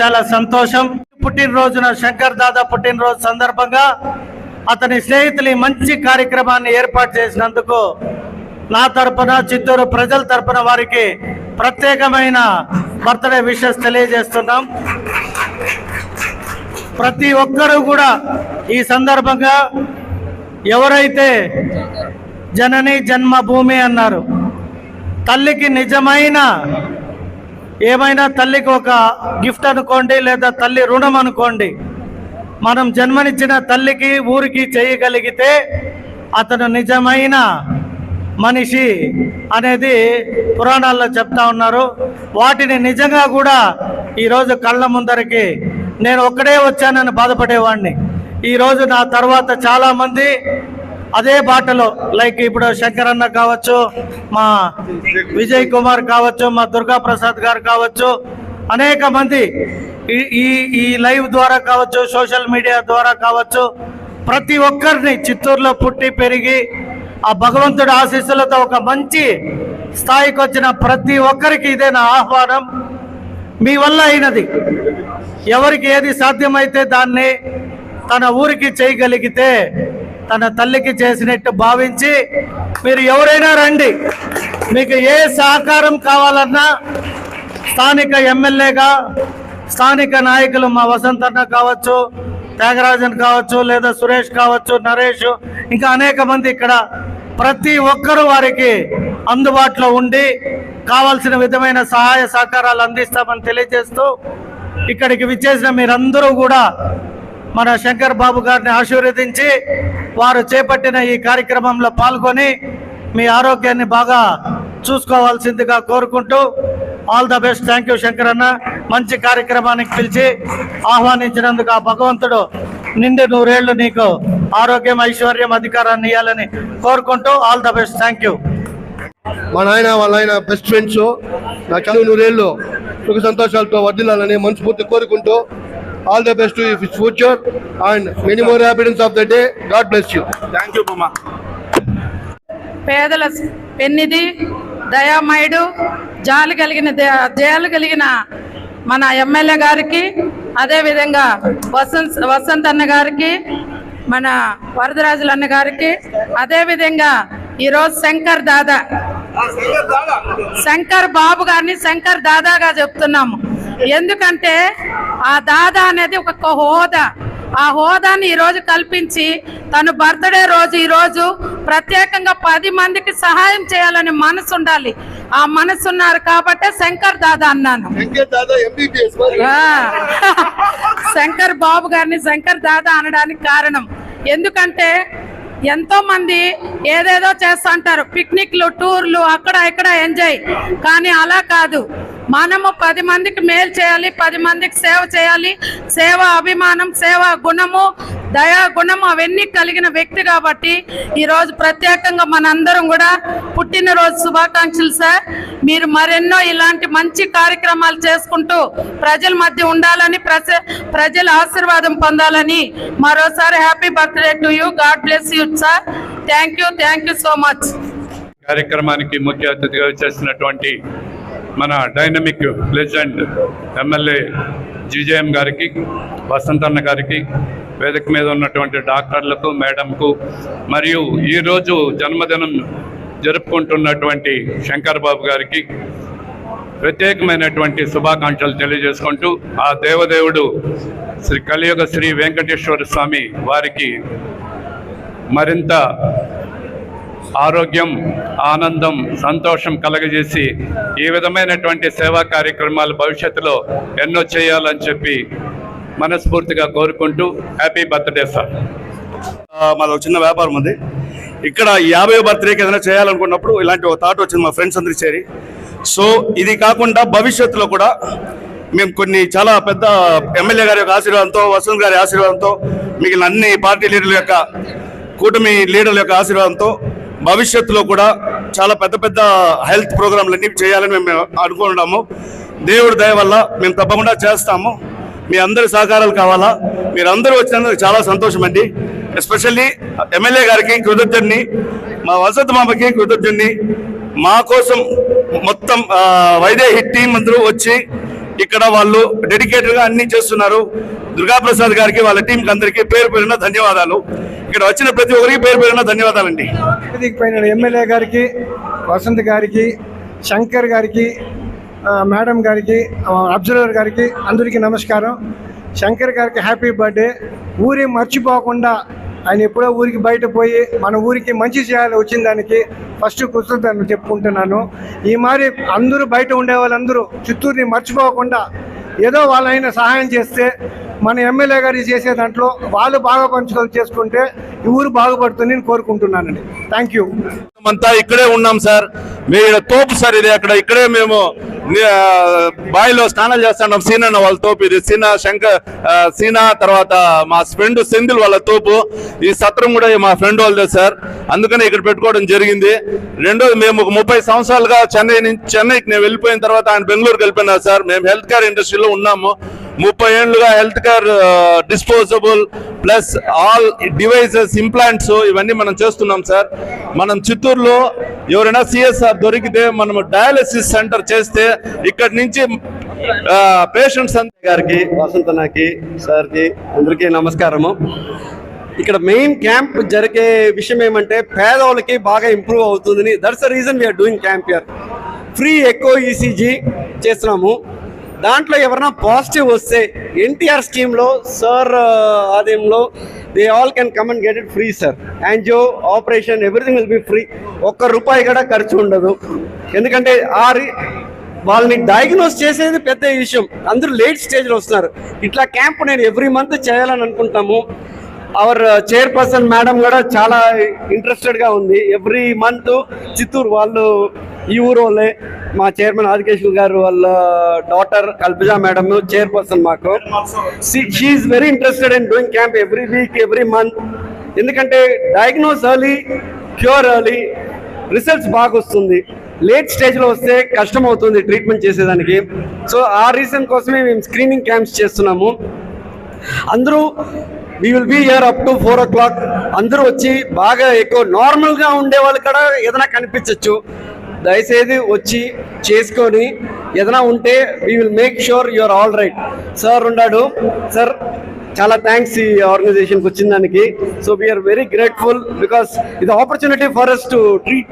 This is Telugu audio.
చాలా సంతోషం. పుట్టినరోజున శంకర్ దాదా పుట్టినరోజు సందర్భంగా అతని స్నేహితులు మంచి కార్యక్రమాన్ని ఏర్పాటు చేసినందుకు నా తరపున, చిత్తూరు ప్రజల తరపున వారికి ప్రత్యేకమైన బర్త్డే విషెస్ తెలియజేస్తున్నాం. ప్రతి ఒక్కరూ కూడా ఈ సందర్భంగా ఎవరైతే జనని జన్మభూమి అన్నారు, తల్లికి నిజమైన ఏమైనా తల్లికి ఒక గిఫ్ట్ అనుకోండి, లేదా తల్లి రుణం అనుకోండి. మనం జన్మనిచ్చిన తల్లికి ఊరికి చేయగలిగితే అతను నిజమైన మనిషి అనేది పురాణాల్లో చెప్తా ఉన్నారు. వాటిని నిజంగా కూడా ఈరోజు కళ్ళ ముందరికి నేను ఒక్కడే వచ్చానని బాధపడేవాడిని. ఈరోజు నా తర్వాత చాలామంది అదే బాటలో, లైక్ ఇప్పుడు శంకర్ అన్న కావచ్చు, మా విజయ్ కుమార్ కావచ్చు, మా దుర్గా ప్రసాద్ గారు కావచ్చు, అనేక మంది ఈ లైవ్ ద్వారా కావచ్చు, సోషల్ మీడియా ద్వారా కావచ్చు, ప్రతి ఒక్కరిని చిత్తూరులో పుట్టి పెరిగి ఆ భగవంతుడి ఆశీస్సులతో ఒక మంచి స్థాయికి వచ్చిన ప్రతి ఒక్కరికి ఇదే నా ఆహ్వానం. మీ వల్ల అయినది, ఎవరికి ఏది సాధ్యమైతే దాన్ని తన ఊరికి చేయగలిగితే తన తల్లికి చేసినట్టు భావించి మీరు ఎవరైనా రండి. మీకు ఏ సహకారం కావాలన్నా స్థానిక ఎమ్మెల్యేగా, స్థానిక నాయకులు మా వసంత్ అన్న కావచ్చు, త్యాగరాజన్ కావచ్చు, లేదా సురేష్ కావచ్చు, నరేష్, ఇంకా అనేక మంది ఇక్కడ ప్రతి ఒక్కరూ వారికి అందుబాటులో ఉండి కావాల్సిన విధమైన సహాయ సహకారాలు అందిస్తామని తెలియజేస్తూ, ఇక్కడికి విచ్చేసిన మీరందరూ కూడా మన శంకర్ బాబు గారిని ఆశీర్వదించి వారు చేపట్టిన ఈ కార్యక్రమంలో పాల్గొని మీ ఆరోగ్యాన్ని బాగా చూసుకోవాల్సిందిగా కోరుకుంటూ all the best. Thank you Shankar అన్న, మంచి కార్యక్రమానికి పిలిచి ఆహ్వానించినందుకు ఆ భగవంతుడు నిండు నూరేళ్లు నీకు ఆరోగ్యం, ఐశ్వర్యం, అధికారాన్ని ఇవ్వాలని కోరుకుంటూ all the best. Thank you. మా నాయన వాళ్ళ ఆయన బెస్ట్ ఫ్రెండ్స్, నా చదువు నూరేళ్ళు సుఖ సంతోషాలతో వర్ధిల్లాలని మనస్ఫూర్తి కోరుకుంటూ all the best to his future and many more happiness of the day. God bless you. Thank you బొమ్మ. పేదల పెన్నిది, దయామయుడు, జాలి కలిగిన మన ఎమ్మెల్యే గారికి, అదేవిధంగా వసంత్ అన్న గారికి, మన వరదరాజులు అన్న గారికి, అదేవిధంగా ఈరోజు శంకర్ బాబు గారిని శంకర్ దాదాగా చెప్తున్నాము. ఎందుకంటే ఆ దాదా అనేది ఒక హోదా, ఆ హోదాని ఈరోజు కల్పించి తను బర్త్డే రోజు ఈరోజు ప్రత్యేకంగా 10 మందికి సహాయం చేయాలని మనసు ఉండాలి. ఆ మనసు ఉన్నారు కాబట్టే శంకర్ దాదా అన్నాను. శంకర్ బాబు గారిని శంకర్ దాదా అనడానికి కారణం ఎందుకంటే ఎంతో మంది ఏదేదో చేస్తుంటారు, పిక్నిక్లు, టూర్లు, అక్కడ ఇక్కడ ఎంజాయ్. కానీ అలా కాదు, మనము 10 మందికి మేలు చేయాలి, 10 మందికి సేవ చేయాలి. సేవ అభిమానం, సేవ గుణము, దయా గుణము అవన్నీ కలిగిన వ్యక్తి కాబట్టి ఈరోజు ప్రత్యేకంగా మనందరం కూడా పుట్టినరోజు శుభాకాంక్షలు సార్. మీరు మరెన్నో ఇలాంటి మంచి కార్యక్రమాలు చేసుకుంటూ ప్రజల మధ్య ఉండాలని, ప్రజల ఆశీర్వాదం పొందాలని మరోసారి happy birthday to you. God bless you sir. Thank you so much. కార్యక్రమానికి ముఖ్య అతిథిగా చేసినటువంటి మన డైనమిక్ లెజెండ్ ఎమ్మెల్యే జీజేఎం గారికి, వసంతన్న గారికి, వేదిక మీద ఉన్నటువంటి డాక్టర్లకు, మేడంకు, మరియు ఈరోజు జన్మదినం జరుపుకుంటున్నటువంటి శంకర్ బాబు గారికి ప్రత్యేకమైనటువంటి శుభాకాంక్షలు తెలియజేసుకుంటూ ఆ దేవదేవుడు శ్రీ కలియుగ శ్రీ వెంకటేశ్వర స్వామి వారికి మరింత ఆరోగ్యం, ఆనందం, సంతోషం కలగజేసి ఈ విధమైనటువంటి సేవా కార్యక్రమాలు భవిష్యత్తులో ఎన్నో చేయాలని చెప్పి మనస్ఫూర్తిగా కోరుకుంటూ హ్యాపీ బర్త్డే సార్. మాది ఒక చిన్న వ్యాపారం ఉంది. ఇక్కడ 50వ బర్త్డేకి ఏదైనా చేయాలనుకున్నప్పుడు ఇలాంటి ఒక థాట్ వచ్చింది మా ఫ్రెండ్స్ అందరూ చేరి. సో ఇది కాకుండా భవిష్యత్తులో కూడా మేము కొన్ని చాలా పెద్ద ఎమ్మెల్యే గారి యొక్క ఆశీర్వాదంతో, వసంత్ గారి ఆశీర్వాదంతో, మిగిలిన అన్ని పార్టీ లీడర్ల యొక్క, కూటమి లీడర్ల యొక్క ఆశీర్వాదంతో భవిష్యత్తులో కూడా చాలా పెద్ద పెద్ద హెల్త్ ప్రోగ్రాంలన్నీ చేయాలని మేము అనుకుంటున్నాము. దేవుడి దయ వల్ల మేము తప్పకుండా చేస్తాము. మీ అందరి సహకారాలు కావాలా. మీరందరూ వచ్చినందుకు చాలా సంతోషం అండి. ఎస్పెషల్లీ ఎమ్మెల్యే గారికి కృతజ్ఞుడిని, మా వసంత్ మామకి కృతజ్ఞుడిని. మా కోసం మొత్తం వైదేహి టీం అందరూ వచ్చి ఇక్కడ వాళ్ళు డెడికేటెడ్గా అన్ని చేస్తున్నారు. దుర్గాప్రసాద్ గారికి వాళ్ళ టీంకి అందరికీ పేరు పేరున ధన్యవాదాలు. ఇక్కడ వచ్చిన ప్రతి ఒక్కరికి పేరు పేరున ధన్యవాదాలండి. ఎమ్మెల్యే గారికి, వసంత్ గారికి, శంకర్ గారికి, మేడం గారికి, అబ్జర్వర్ గారికి అందరికీ నమస్కారం. శంకర్ గారికి హ్యాపీ బర్త్డే. ఊరి మర్చిపోకుండా ఆయన ఎప్పుడో ఊరికి బయట పోయి మన ఊరికి మంచి చేయాలి వచ్చిన దానికి ఫస్ట్ కృతజ్ఞతలు చెప్పుకుంటున్నాను. ఈ మరి అందరూ బయట ఉండే వాళ్ళందరూ చిత్తూరుని మర్చిపోకుండా ఏదో వాళ్ళైనా సహాయం చేస్తే మన ఎమ్మెల్యే గారికి చేసే దాంట్లో వాళ్ళు బాగా పంచుకొని చేసుకుంటే ఈ ఊరు బాగుపడుతుంది అని కోరుకుంటున్నానండి. Thank you. అంతా ఇక్కడే ఉన్నాం సార్. మీరు తోపు సార్ ఇది. ఇక్కడే మేము బావిలో స్నానాలు చేస్తున్నాం. సీనన్న వాళ్ళ తోపు ఇది. సీనా తర్వాత మా ఫ్రెండ్ సెంధిల్ వాళ్ళ తోపు. ఈ సత్రం కూడా మా ఫ్రెండ్ వాళ్ళదే సార్. అందుకనే ఇక్కడ పెట్టుకోవడం జరిగింది. రెండోది, మేము ఒక 30 సంవత్సరాలుగా చెన్నైకి నేను వెళ్ళిపోయిన తర్వాత ఆయన బెంగళూరుకి వెళ్ళిపోయినారు సార్. మేము హెల్త్ కేర్ ఇండస్ట్రీలో ఉన్నాము. 30 ఏళ్ళుగా health care disposable plus all devices, implants ఇవన్నీ మనం చేస్తున్నాం సార్. మనం చిత్తూరులో ఎవరైనా సిఎస్ఆర్ దొరికితే మనం డయాలసిస్ సెంటర్ చేస్తే ఇక్కడి నుంచి పేషెంట్స్ గారికి, వసంతనకి, సార్కి అందరికీ నమస్కారము. ఇక్కడ మెయిన్ క్యాంప్ జరిగే విషయం ఏమంటే పేదవాళ్ళకి బాగా ఇంప్రూవ్ అవుతుందని. That's the reason we're doing camp here. Free echo ECG చేస్తున్నాము. దాంట్లో ఎవరైనా పాజిటివ్ వస్తే ఎన్టీఆర్ స్కీమ్లో సార్ ఆదాయంలో they all can come and get it free sir. Angio, operation, everything will be free. ₹1 కూడా ఖర్చు ఉండదు. ఎందుకంటే వాళ్ళని డయాగ్నోస్ చేసేది పెద్ద విషయం. అందరూ లేట్ స్టేజ్లో వస్తున్నారు. ఇట్లా క్యాంప్ నేను ఎవ్రీ మంత్ చేయాలని అనుకుంటాము. అవర్ చైర్పర్సన్ మేడం కూడా చాలా ఇంట్రెస్టెడ్గా ఉంది. ఎవ్రీ మంత్ చిత్తూరు వాళ్ళు, ఈ ఊరు వాళ్ళే, మా చైర్మన్ ఆదికేశ్వర్ గారు వాళ్ళ డాటర్ కల్పజా మేడం చైర్పర్సన్ మాకు. She is very interested in doing camp every week, every month. ఎందుకంటే diagnose early, cure early, results బాగా వస్తుంది. లేట్ స్టేజ్లో వస్తే కష్టం అవుతుంది ట్రీట్మెంట్ చేసేదానికి. సో ఆ రీజన్ కోసమే మేము స్క్రీనింగ్ క్యాంప్స్ చేస్తున్నాము. అందరూ we will be here up to 4 o'clock. అందరూ వచ్చి బాగా ఎక్కువ నార్మల్గా ఉండే వాళ్ళు కూడా ఏదైనా కనిపించవచ్చు. దయచేసి వచ్చి చేసుకొని ఏదైనా ఉంటే we will make sure you are all right. Sir ఉన్నాడు. సార్ చాలా థ్యాంక్స్ ఈ ఆర్గనైజేషన్కి వచ్చిన దానికి. So we are very grateful because ఇది opportunity for us to treat